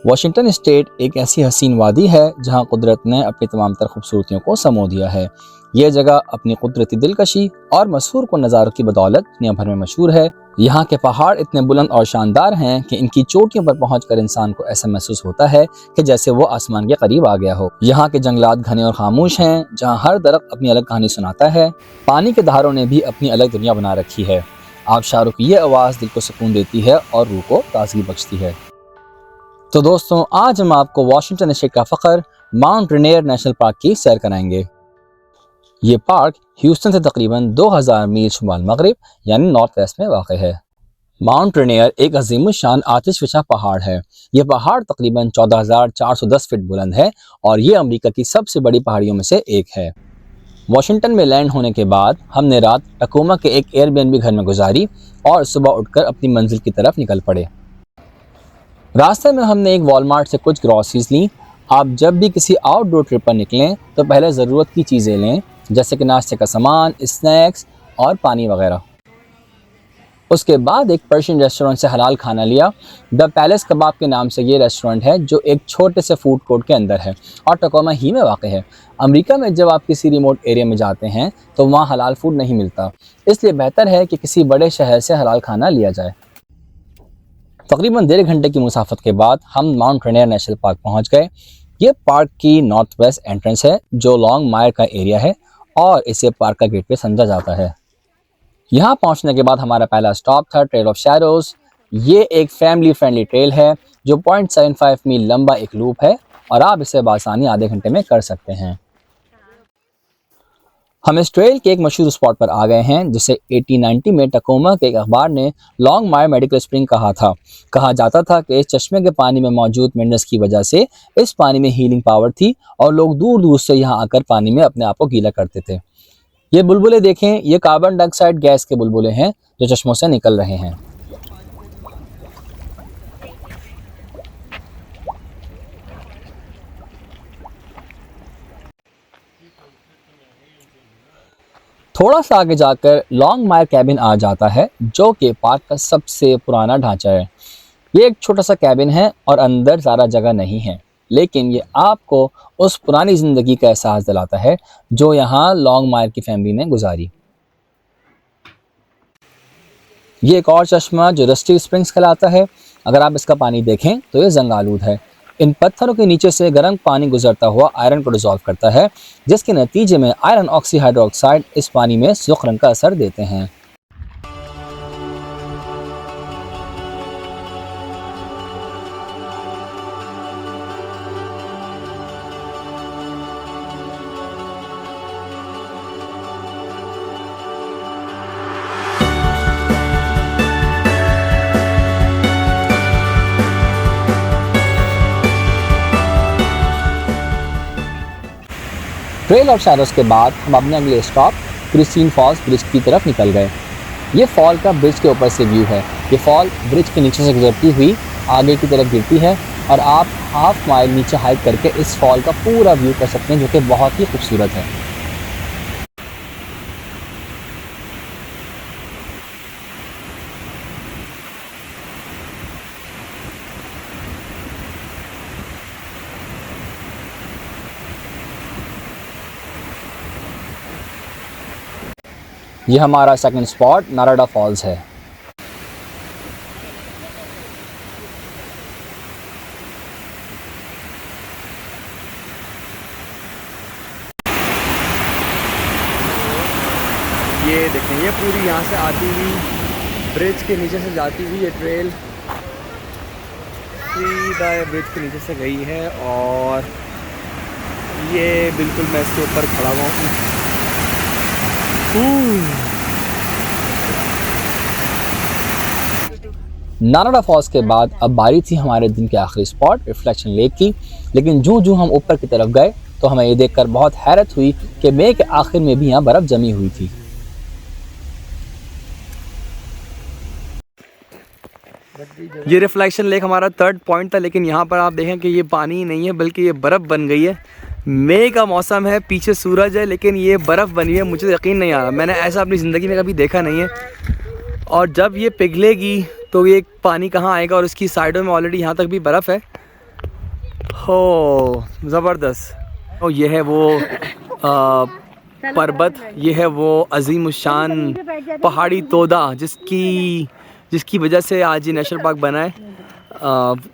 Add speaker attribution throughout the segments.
Speaker 1: Washington state एक ऐसी हसीन वादी है जहां कुदरत ने अपनी तमाम तर खूबसूरतियों को समो दिया है। यह जगह अपनी कुदरती दिलकशी और मशहूर को नज़ारों की बदौलत दुनिया भर में मशहूर है। यहाँ के पहाड़ इतने बुलंद और शानदार हैं कि इनकी चोटियों पर पहुंचकर इंसान को ऐसा महसूस होता है कि जैसे वो आसमान के करीब आ गया हो। यहाँ के जंगलात घने और खामोश हैं, जहाँ हर दरख्त अपनी अलग कहानी सुनाता है। पानी के धारों ने भी अपनी अलग दुनिया बना रखी है। आबशारों की यह आवाज़ दिल को सुकून देती है और रूह को ताजगी बख्शती है। तो दोस्तों, आज हम आपको वाशिंगटन स्टेट का फ़ख्र माउंट रेनियर नेशनल पार्क की सैर कराएंगे। ये पार्क ह्यूस्टन से तकरीबन 2000 मील शुमाल मगरिब यानी नॉर्थ वेस्ट में वाक़ है। माउंट रेनियर एक अज़ीमुश्शान आतिशफ़शा पहाड़ है। यह पहाड़ तकरीबन 14,410 फीट बुलंद है और ये अमेरिका की सबसे बड़ी पहाड़ियों में से एक है। वाशिंगटन में लैंड होने के बाद हमने रात टकोमा के एक एयरबीएनबी घर में गुजारी और सुबह उठकर अपनी मंजिल की तरफ निकल पड़े। रास्ते में हमने एक वॉलमार्ट से कुछ ग्रॉसरीज ली। आप जब भी किसी आउटडोर ट्रिप पर निकलें तो पहले ज़रूरत की चीज़ें लें, जैसे कि नाश्ते का सामान, स्नैक्स और पानी वगैरह। उसके बाद एक पर्शियन रेस्टोरेंट से हलाल खाना लिया। द पैलेस कबाब के नाम से ये रेस्टोरेंट है, जो एक छोटे से फूड कोर्ट के अंदर है और टकोमा ही में वाक़ है। अमेरिका में जब आप किसी रिमोट एरिया में जाते हैं तो वहाँ हलाल फूड नहीं मिलता, इसलिए बेहतर है कि किसी बड़े शहर से हलाल खाना लिया जाए। तकरीबन 1.5 घंटे की मुसाफत के बाद हम माउंट रेनियर नेशनल पार्क पहुंच गए। ये पार्क की नॉर्थ वेस्ट एंट्रेंस है, जो लॉन्ग मायर का एरिया है और इसे पार्क का गेटवे समझा जाता है। यहाँ पहुंचने के बाद हमारा पहला स्टॉप था ट्रेल ऑफ शैडोज़। ये एक फैमिली फ्रेंडली ट्रेल है जो 0.75 मील लंबा एक लूप है और आप इसे बासानी आधे घंटे में कर सकते हैं। हम इस ट्रेल के एक मशहूर स्पॉट पर आ गए हैं, जिसे 1890 में टकोमा के एक अखबार ने लॉन्ग मायर मेडिकल स्प्रिंग कहा था। कहा जाता था कि इस चश्मे के पानी में मौजूद मिनरल्स की वजह से इस पानी में हीलिंग पावर थी और लोग दूर दूर से यहाँ आकर पानी में अपने आप को गीला करते थे। ये बुलबुले देखें, ये कार्बन डाइऑक्साइड गैस के बुलबुले हैं जो चश्मों से निकल रहे हैं। थोड़ा सा आगे जाकर लॉन्ग मायर कैबिन आ जाता है, जो कि पार्क का सबसे पुराना ढांचा है। ये एक छोटा सा कैबिन है और अंदर ज़्यादा जगह नहीं है, लेकिन ये आपको उस पुरानी ज़िंदगी का एहसास दिलाता है जो यहाँ लॉन्ग मायर की फैमिली ने गुजारी। ये एक और चश्मा जो रस्टी स्प्रिंग्स कहलाता है। अगर आप इसका पानी देखें तो ये जंग आलूद है। इन पत्थरों के नीचे से गर्म पानी गुजरता हुआ आयरन को डिसॉल्व करता है, जिसके नतीजे में आयरन ऑक्सीहाइड्रोक्साइड इस पानी में सुर्ख रंग का असर देते हैं। ट्रेल ऑफ शैडोज़ के बाद हम अपने अगले स्टॉप क्रिस्टीन फॉल्स ब्रिज की तरफ निकल गए। ये फॉल का ब्रिज के ऊपर से व्यू है। ये फॉल ब्रिज के नीचे से गुजरती हुई आगे की तरफ गिरती है और आप हाफ माइल नीचे हाइक करके इस फॉल का पूरा व्यू कर सकते हैं, जो कि बहुत ही खूबसूरत है। ये हमारा सेकंड स्पॉट नाराडा फॉल्स है।
Speaker 2: ये देखें, ये पूरी यहाँ से आती हुई ब्रिज के नीचे से जाती हुई ये ट्रेल सीधा ब्रिज के नीचे से गई है और ये बिल्कुल मैं इसके ऊपर खड़ा हुआ हूँ।
Speaker 1: नाराडा फॉल्स के बाद अब बारी थी हमारे दिन के आखिरी स्पॉट रिफ्लेक्शन लेक की। लेकिन जूं हम ऊपर की तरफ गए तो हमें ये देखकर बहुत हैरत हुई कि मई के आखिर में भी यहाँ बर्फ जमी हुई थी।
Speaker 2: ये रिफ्लेक्शन लेक हमारा थर्ड पॉइंट था, लेकिन यहाँ पर आप देखें कि ये पानी नहीं है बल्कि ये बर्फ़ बन गई है। मई का मौसम है, पीछे सूरज है, लेकिन ये बर्फ़ बनी है। मुझे यकीन नहीं आ रहा, मैंने ऐसा अपनी ज़िंदगी में कभी देखा नहीं है। और जब ये पिघलेगी तो ये पानी कहाँ आएगा, और उसकी साइडों में ऑलरेडी यहाँ तक भी बर्फ़ है। हो ज़बरदस्त। तो ये है वो पर्वत, ये है वो अजीमुशान पहाड़ी तोदा जिसकी वजह से आज ये नेशनल पार्क बना है।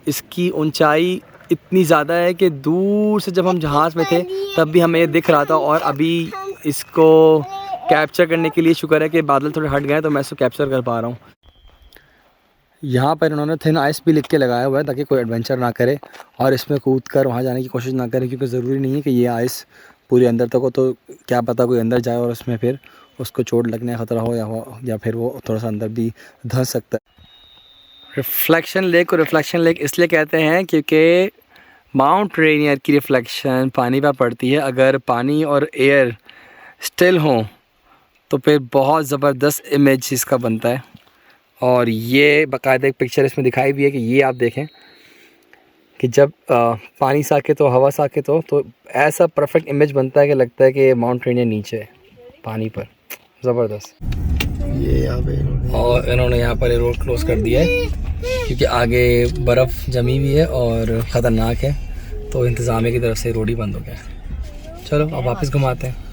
Speaker 2: इसकी ऊंचाई इतनी ज़्यादा है कि दूर से जब हम जहाज़ में थे तब भी हमें ये दिख रहा था, और अभी इसको कैप्चर करने के लिए शुक्र है कि बादल थोड़े हट गए तो मैं इसको कैप्चर कर पा रहा हूँ। यहाँ पर इन्होंने थिन आइस भी लिख के लगाया हुआ है ताकि कोई एडवेंचर ना करे और इसमें कूद कर वहाँ जाने की कोशिश ना करे, क्योंकि ज़रूरी नहीं है कि ये आइस पूरी अंदर तक हो, तो क्या पता कोई अंदर जाए और उसमें फिर उसको चोट लगने का ख़तरा हो या फिर वो थोड़ा सा अंदर भी धंस सकता है। रिफ्लेक्शन लेक को रिफ्लेक्शन लेक इसलिए कहते हैं क्योंकि माउंट रेनियर की रिफ्लेक्शन पानी पर पड़ती है। अगर पानी और एयर स्टिल हो तो फिर बहुत ज़बरदस्त इमेज इसका बनता है, और ये बाकायदा एक पिक्चर इसमें दिखाई भी है कि ये आप देखें कि जब पानी साकित हो, हवा साकित हो, तो ऐसा परफेक्ट इमेज बनता है कि लगता है कि माउंट रेनियर नीचे है पानी पर। ज़बरदस्त। ये यहाँ पे और इन्होंने यहाँ पर रोड क्लोज कर दिया है क्योंकि आगे बर्फ़ जमी हुई है और ख़तरनाक है, तो इंतज़ामिया की तरफ से रोड ही बंद हो गया है। चलो अब वापस घुमाते हैं।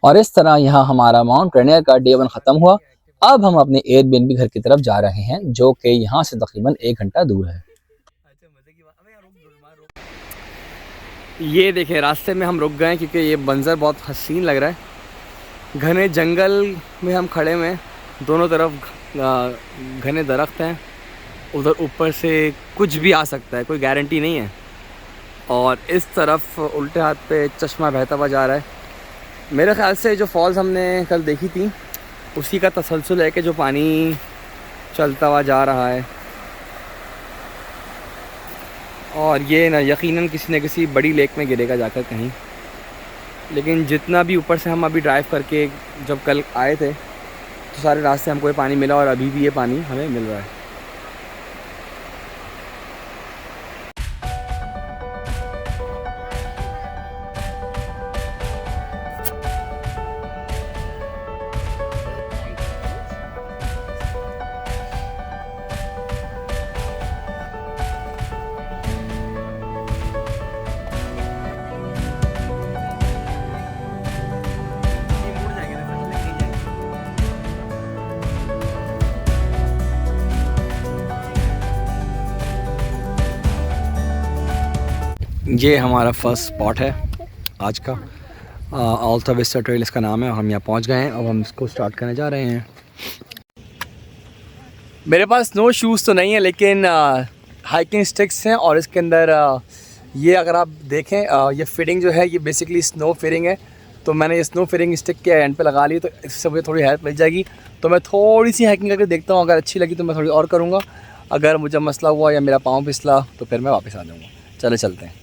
Speaker 1: और इस तरह यहाँ हमारा माउंट रेनियर का डे 1 ख़त्म हुआ। अब हम अपने एयरबीएनबी घर की तरफ जा रहे हैं, जो कि यहाँ से तकरीबन 1 घंटा दूर है।
Speaker 2: ये देखें, रास्ते में हम रुक गए क्योंकि ये मंज़र बहुत हसीन लग रहा है। घने जंगल में हम खड़े हुए हैं, दोनों तरफ घने दरख्त हैं, उधर ऊपर से कुछ भी आ सकता है, कोई गारंटी नहीं है। और इस तरफ उल्टे हाथ पे चश्मा बहता हुआ जा रहा है। मेरे ख़्याल से जो फॉल्स हमने कल देखी थी उसी का तसलसल है कि जो पानी चलता हुआ जा रहा है, और ये ना यकीनन किसी न किसी बड़ी लेक में गिरेगा जाकर कहीं। लेकिन जितना भी ऊपर से हम अभी ड्राइव करके जब कल आए थे तो सारे रास्ते हमको ये पानी मिला, और अभी भी ये पानी हमें मिल रहा है। ये हमारा फर्स्ट स्पॉट है आज का, अल्ता विस्टा ट्रेल इसका नाम है, और हम यहाँ पहुँच गए हैं। अब हम इसको स्टार्ट करने जा रहे हैं। मेरे पास स्नो शूज़ तो नहीं है, लेकिन हाइकिंग स्टिक्स हैं, और इसके अंदर ये अगर आप देखें ये फिटिंग जो है ये बेसिकली स्नो फिटिंग है। तो मैंने ये स्नो फिटिंग स्टिक के एंड पे लगा ली, तो इससे मुझे थोड़ी हेल्प मिल जाएगी। तो मैं थोड़ी सी हाइकिंग करके देखता हूँ, अगर अच्छी लगी तो मैं थोड़ी और करूँगा, अगर मुझे मसला हुआ या मेरा पाँव फिसला तो फिर मैं वापस आ जाऊँगा। चले चलते हैं।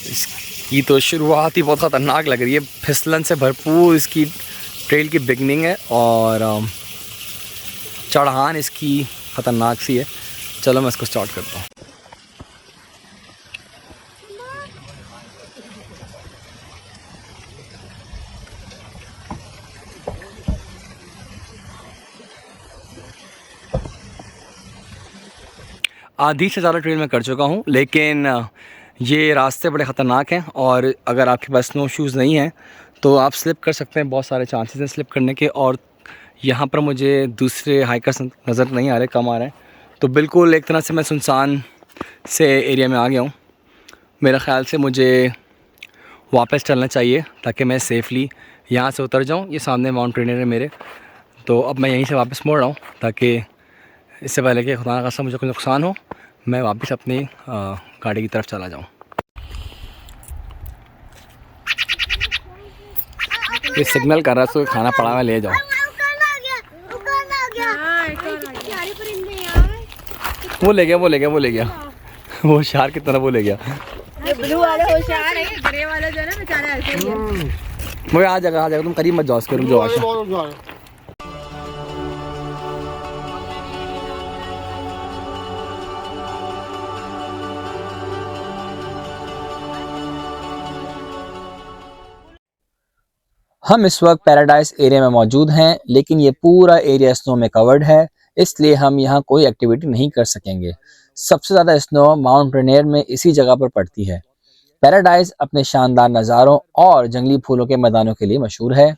Speaker 2: इसकी तो शुरुआत ही बहुत ख़तरनाक लग रही है, फिसलन से भरपूर इसकी ट्रेल की बिगनिंग है, और चढ़ान इसकी ख़तरनाक सी है। चलो मैं इसको स्टार्ट करता हूँ। आधी से ज़्यादा ट्रेल मैं कर चुका हूँ, लेकिन ये रास्ते बड़े ख़तरनाक हैं, और अगर आपके पास स्नो शूज़ नहीं हैं तो आप स्लिप कर सकते हैं। बहुत सारे चांसेस हैं स्लिप करने के, और यहाँ पर मुझे दूसरे हाइकर्स नज़र नहीं आ रहे, कम आ रहे हैं। तो बिल्कुल एक तरह से मैं सुनसान से एरिया में आ गया हूँ। मेरा ख़्याल से मुझे वापस चलना चाहिए ताकि मैं सेफ़ली यहाँ से उतर जाऊँ। ये सामने माउंट रेनियर है मेरे, तो अब मैं यहीं से वापस मोड़ रहा हूँ ताकि इससे पहले कि खुदा न खास्ता मुझे कोई नुकसान हो, मैं वापस अपनी गाड़ी की तरफ चला जाऊँ। ये सिग्नल कर रहा है, तो खाना पड़ा हुआ ले जाओ। वो ले गया वो शार की तरह वो ले गया।
Speaker 3: ये ब्लू वाले होशियार है, ग्रे वाला जो है ना बेचारा ऐसे ही है।
Speaker 2: वो आ जाएगा, तुम करीब मत जाओ उसके, रुक जाओ आशा।
Speaker 1: हम इस वक्त पैराडाइज एरिया में मौजूद हैं, लेकिन ये पूरा एरिया स्नो में कवर्ड है, इसलिए हम यहाँ कोई एक्टिविटी नहीं कर सकेंगे। सबसे ज़्यादा स्नो माउंट रेनियर में इसी जगह पर पड़ती है। पैराडाइज अपने शानदार नज़ारों और जंगली फूलों के मैदानों के लिए मशहूर है।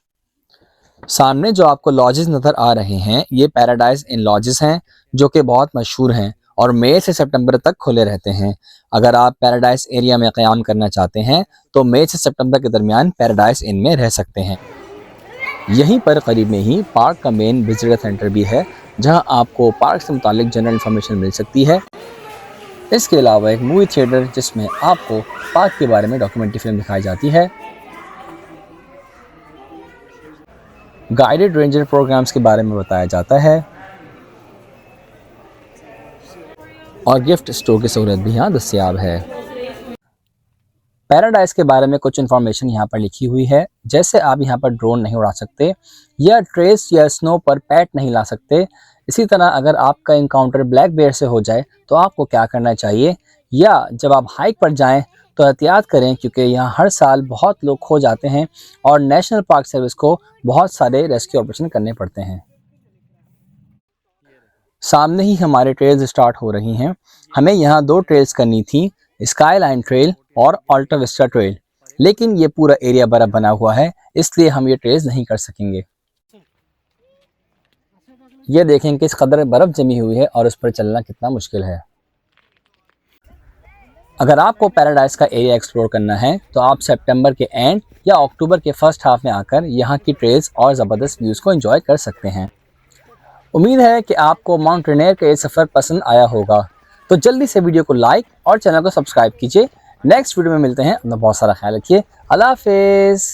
Speaker 1: सामने जो आपको लॉजेस नज़र आ रहे हैं ये पैराडाइज इन लॉजेस हैं जो कि बहुत मशहूर हैं और मई से सितंबर तक खुले रहते हैं। अगर आप पैराडाइज एरिया में क़याम करना चाहते हैं तो मई से सितंबर के दरमियान पैराडाइज इन में रह सकते हैं। यहीं पर करीब में ही पार्क का मेन विजिटर सेंटर भी है जहां आपको पार्क से मुतालिक जनरल इन्फॉर्मेशन मिल सकती है। इसके अलावा एक मूवी थिएटर जिसमें आपको पार्क के बारे में डॉक्यूमेंट्री फिल्म दिखाई जाती है। गाइडेड रेंजर प्रोग्राम्स के बारे में बताया जाता है और गिफ्ट स्टोर की सहूलत भी यहाँ दस्तयाब है। पैराडाइज के बारे में कुछ इन्फॉर्मेशन यहाँ पर लिखी हुई है, जैसे आप यहाँ पर ड्रोन नहीं उड़ा सकते या ट्रेस या स्नो पर पैट नहीं ला सकते। इसी तरह अगर आपका इनकाउंटर ब्लैक बेयर से हो जाए तो आपको क्या करना चाहिए, या जब आप हाइक पर जाएं तो एहतियात करें क्योंकि यहाँ हर साल बहुत लोग खो जाते हैं और नेशनल पार्क सर्विस को बहुत सारे रेस्क्यू ऑपरेशन करने पड़ते हैं। सामने ही हमारे ट्रेल्स स्टार्ट हो रही हैं। हमें यहाँ 2 ट्रेल्स करनी थी, स्काई लाइन ट्रेल और अल्टा विस्टा ट्रेल, लेकिन ये पूरा एरिया बर्फ बना हुआ है इसलिए हम ये ट्रेल्स नहीं कर सकेंगे। ये देखें किस कदर बर्फ जमी हुई है और उस पर चलना कितना मुश्किल है। अगर आपको पैराडाइज का एरिया एक्सप्लोर करना है तो आप सितंबर के एंड या अक्टूबर के फर्स्ट हाफ में आकर यहाँ की ट्रेल्स और ज़बरदस्त व्यूज़ को एंजॉय कर सकते हैं। उम्मीद है कि आपको माउंट रेनियर का ये सफ़र पसंद आया होगा, तो जल्दी से वीडियो को लाइक और चैनल को सब्सक्राइब कीजिए। नेक्स्ट वीडियो में मिलते हैं। अपना बहुत सारा ख्याल रखिए। अल्लाह हाफिज़।